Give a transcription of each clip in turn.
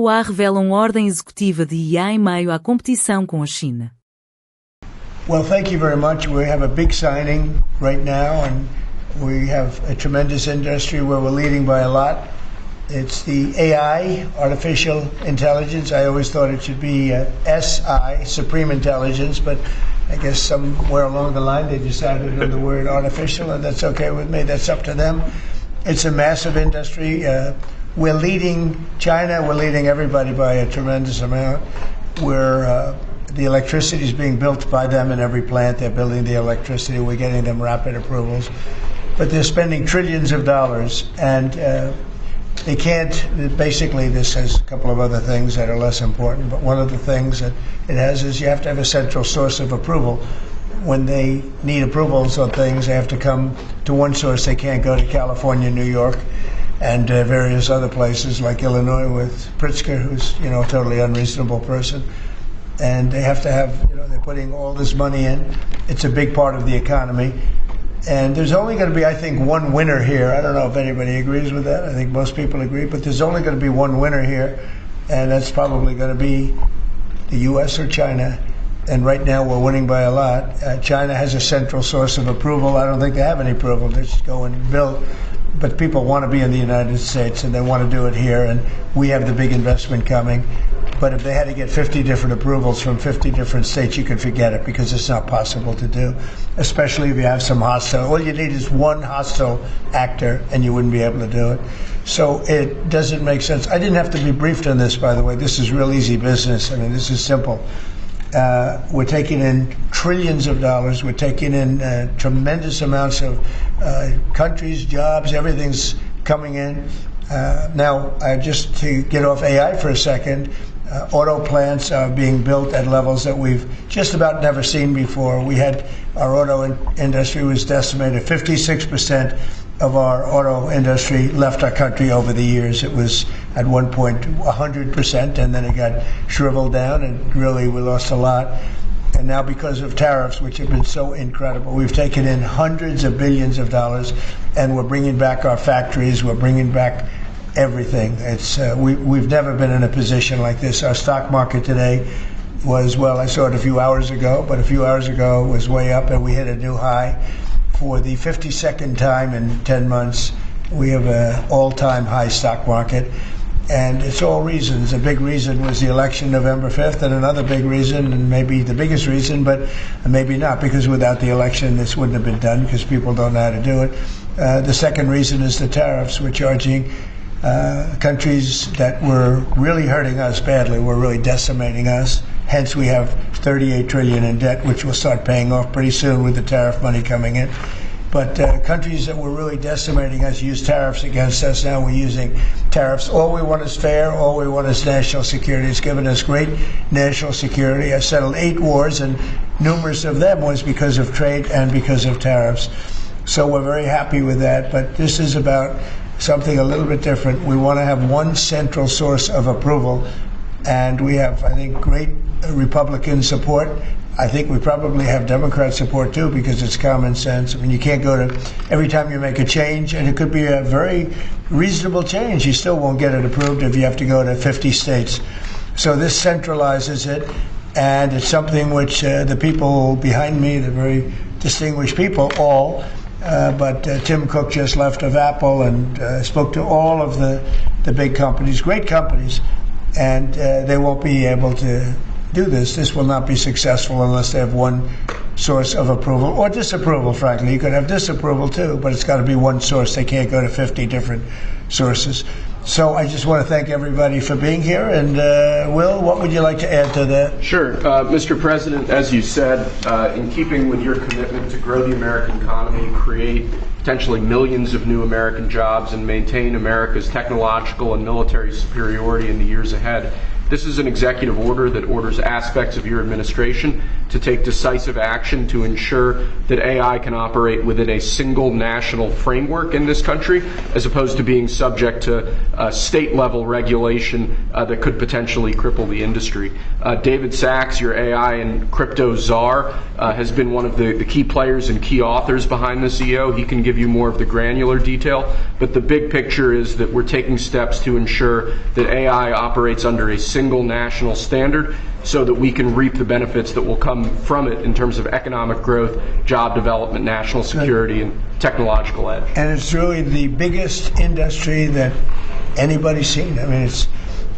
EUA Revelam Ordem Executiva de IA em meio à competição com a China. Well, thank you very much. We have a big signing right now, and we have a tremendous industry where we're leading by a lot. It's the AI, artificial intelligence. I always thought it should be SI, supreme intelligence, but I guess somewhere along the line they decided on the word artificial, and that's okay with me. That's up to them. It's a massive industry. We're leading China. We're leading everybody by a tremendous amount. The electricity is being built by them in every plant. They're building the electricity. We're getting them rapid approvals. But they're spending trillions of dollars, and they can't. Basically, this has a couple of other things that are less important, but one of the things that it has is you have to have a central source of approval. When they need approvals on things, they have to come to one source. They can't go to California, New York, and various other places like Illinois with Pritzker, who's a totally unreasonable person. And they have to have, they're putting all this money in. It's a big part of the economy. And there's only going to be, I think, one winner here. I don't know if anybody agrees with that. I think most people agree. But there's only going to be one winner here, and that's probably going to be the U.S. or China. And right now we're winning by a lot. China has a central source of approval. I don't think they have any approval. They just go and build. But people want to be in the United States, and they want to do it here. And we have the big investment coming. But if they had to get 50 different approvals from 50 different states, you could forget it, because it's not possible to do, especially if you have some hostile. All you need is one hostile actor, and you wouldn't be able to do it. So it doesn't make sense. I didn't have to be briefed on this, by the way. This is real easy business. I mean, this is simple. We're taking in trillions of dollars. We're taking in tremendous amounts of countries, jobs, everything's coming in. Now, just to get off AI for a second, auto plants are being built at levels that we've just about never seen before. Our auto industry was decimated. 56% of our auto industry left our country over the years. It was at one point 100%, and then it got shriveled down, and really we lost a lot. And now, because of tariffs, which have been so incredible, we've taken in hundreds of billions of dollars, and we're bringing back our factories. We're bringing back everything. We've never been in a position like this. Our stock market today was, well, I saw it a few hours ago, but a few hours ago it was way up, and we hit a new high. For the 52nd time in 10 months, we have an all-time high stock market. And it's all reasons. A big reason was the election November 5th, and another big reason, and maybe the biggest reason, but maybe not, because without the election this wouldn't have been done, because people don't know how to do it. The second reason is the tariffs. We're charging countries that were really hurting us badly, were really decimating us. Hence we have $38 trillion in debt, which we'll start paying off pretty soon with the tariff money coming in. But countries that were really decimating us use tariffs against us. Now we're using tariffs. All we want is fair. All we want is national security. It's given us great national security. I settled 8 wars, and numerous of them was because of trade and because of tariffs. So we're very happy with that. But this is about something a little bit different. We want to have one central source of approval. And we have, I think, great Republican support. I think we probably have Democrat support too, because it's common sense. I mean, you can't go to, every time you make a change, and it could be a very reasonable change, you still won't get it approved if you have to go to 50 states. So this centralizes it, and it's something which the people behind me, the very distinguished people, but Tim Cook just left of Apple, and spoke to all of the big companies, great companies, and they won't be able to do this. This will not be successful unless they have one source of approval, or disapproval, frankly. You could have disapproval too, but it's got to be one source. They can't go to 50 different sources. So I just want to thank everybody for being here. And Will, what would you like to add to that? Sure. Mr. President, as you said, in keeping with your commitment to grow the American economy, create potentially millions of new American jobs, and maintain America's technological and military superiority in the years ahead, This is an executive order that orders aspects of your administration to take decisive action to ensure that AI can operate within a single national framework in this country, as opposed to being subject to state-level regulation that could potentially cripple the industry. David Sachs, your AI and crypto czar, has been one of the key players and key authors behind this EO. He can give you more of the granular detail, but the big picture is that we're taking steps to ensure that AI operates under a single national standard so that we can reap the benefits that will come from it in terms of economic growth, job development, national security, and technological edge. And it's really the biggest industry that anybody's seen. I mean,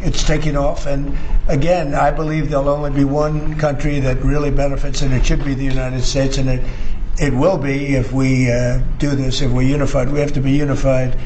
it's taking off. And again, I believe there'll only be one country that really benefits, and it should be the United States. And it will be if we do this, if we're unified. We have to be unified.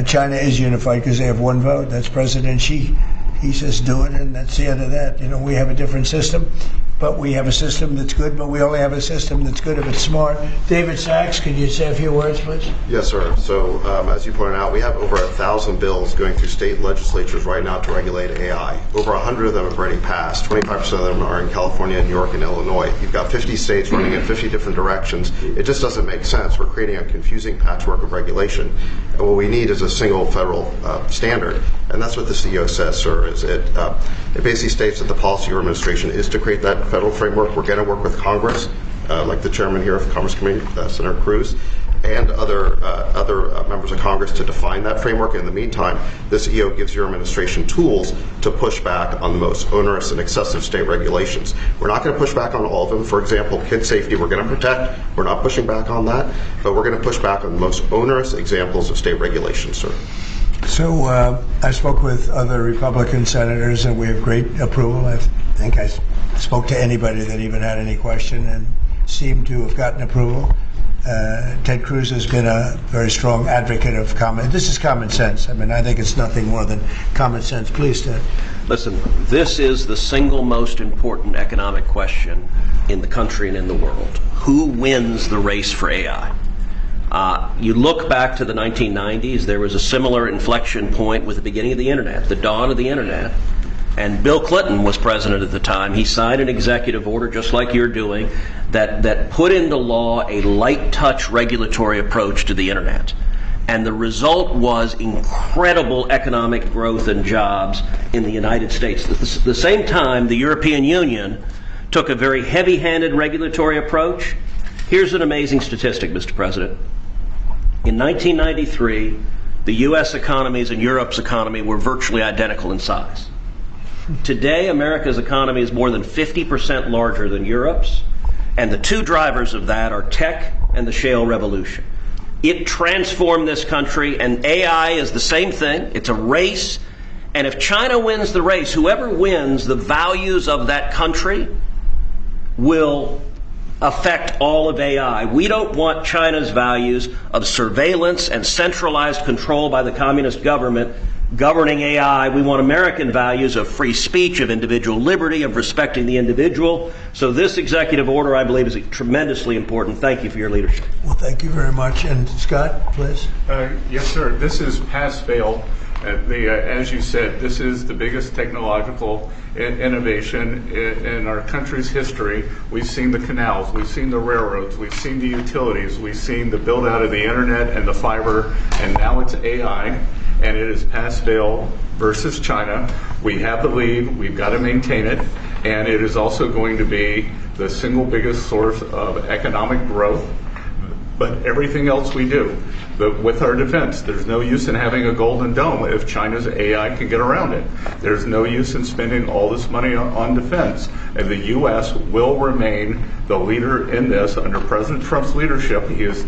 China is unified because they have one vote. That's President Xi. He says do it, and that's the end of that. You know, we have a different system, but we have a system that's good, but we only have a system that's good if it's smart. David Sachs, could you say a few words, please? Yes, sir. So, as you pointed out, we have over 1,000 bills going through state legislatures right now to regulate AI. Over 100 of them have already passed. 25% of them are in California, New York, and Illinois. You've got 50 states running in 50 different directions. It just doesn't make sense. We're creating a confusing patchwork of regulation. And what we need is a single federal standard. And that's what the CEO says, sir, is it basically states that the policy of your administration is to create that federal framework. We're going to work with Congress, like the chairman here of the Commerce Committee, Senator Cruz, and other members of Congress to define that framework. In the meantime, this EO gives your administration tools to push back on the most onerous and excessive state regulations. We're not going to push back on all of them. For example, kid safety, we're going to protect. We're not pushing back on that, but we're going to push back on the most onerous examples of state regulations, sir. So I spoke with other Republican senators, and we have great approval. I think I spoke to anybody that even had any question and seemed to have gotten approval. Ted Cruz has been a very strong advocate of this is common sense. I mean, I think it's nothing more than common sense. Please, Ted. Listen, this is the single most important economic question in the country and in the world. Who wins the race for AI? You look back to the 1990s, there was a similar inflection point with the beginning of the internet, the dawn of the internet. And Bill Clinton was president at the time. He signed an executive order, just like you're doing, that put into law a light touch regulatory approach to the internet. And the result was incredible economic growth and jobs in the United States. At the same time, the European Union took a very heavy-handed regulatory approach. Here's an amazing statistic, Mr. President. In 1993, the U.S. economies and Europe's economy were virtually identical in size. Today, America's economy is more than 50% larger than Europe's, and the two drivers of that are tech and the shale revolution. It transformed this country, and AI is the same thing. It's a race, and if China wins the race, whoever wins, the values of that country will affect all of AI. We don't want China's values of surveillance and centralized control by the communist government governing AI. We want American values of free speech, of individual liberty, of respecting the individual. So this executive order, I believe, is tremendously important. Thank you for your leadership. Well, thank you very much. And Scott, please. Yes, sir. This is pass-fail. As you said, this is the biggest technological innovation in our country's history. We've seen the canals, we've seen the railroads, we've seen the utilities, we've seen the build out of the internet and the fiber, and now it's AI, and it is pass-fail versus China. We have the lead, we've got to maintain it, and it is also going to be the single biggest source of economic growth. But everything else we do, with our defense, there's no use in having a golden dome if China's AI can get around it. There's no use in spending all this money on defense. And the U.S. will remain the leader in this under President Trump's leadership. He is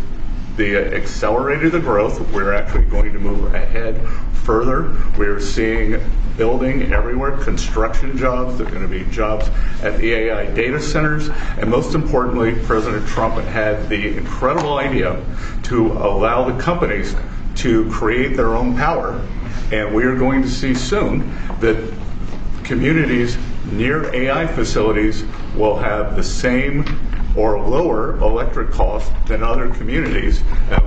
the accelerator of the growth. We're actually going to move ahead further. We're seeing building everywhere, construction jobs. There are going to be jobs at the AI data centers. And most importantly, President Trump had the incredible idea to allow the companies to create their own power. And we are going to see soon that communities near AI facilities will have the same or lower electric cost than other communities,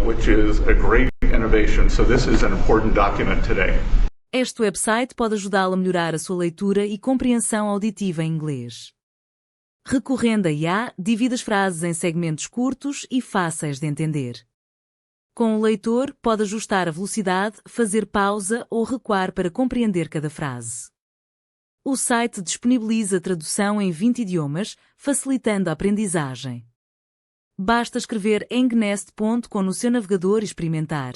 which is a great innovation. So this is an important document today. Este website pode ajudá-lo a melhorar a sua leitura e compreensão auditiva em inglês. Recorrendo a IA, divide as frases em segmentos curtos e fáceis de entender. Com o leitor, pode ajustar a velocidade, fazer pausa ou recuar para compreender cada frase. O site disponibiliza tradução em 20 idiomas, facilitando a aprendizagem. Basta escrever engnest.com no seu navegador e experimentar.